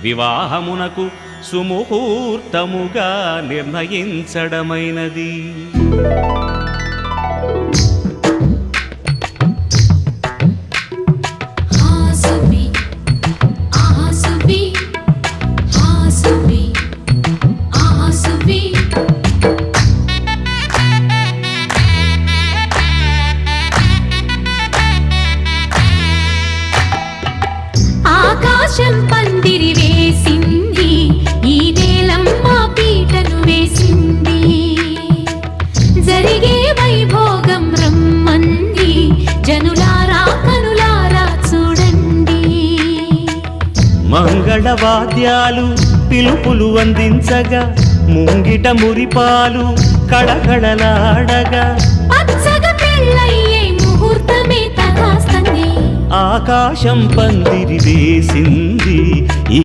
వివాహమునకు సుముహూర్తముగా నిర్ణయించడమైనది. ఆకాశం పందిరి వేసింది, ఈ నేలమ్మ పీటను వేసింది, జరిగే వైభోగం రమ్మంది, జనులారా కనులారా చూడండి. మంగళవాద్యాలు పిలుపులు అందించగా, ముంగిట మురిపాలు కళకళలాడగా, పచ్చగా పెళ్ళయ్యే ముహూర్తమే తగాస్తుంది. ఆకాశం పందిరి వేసింది.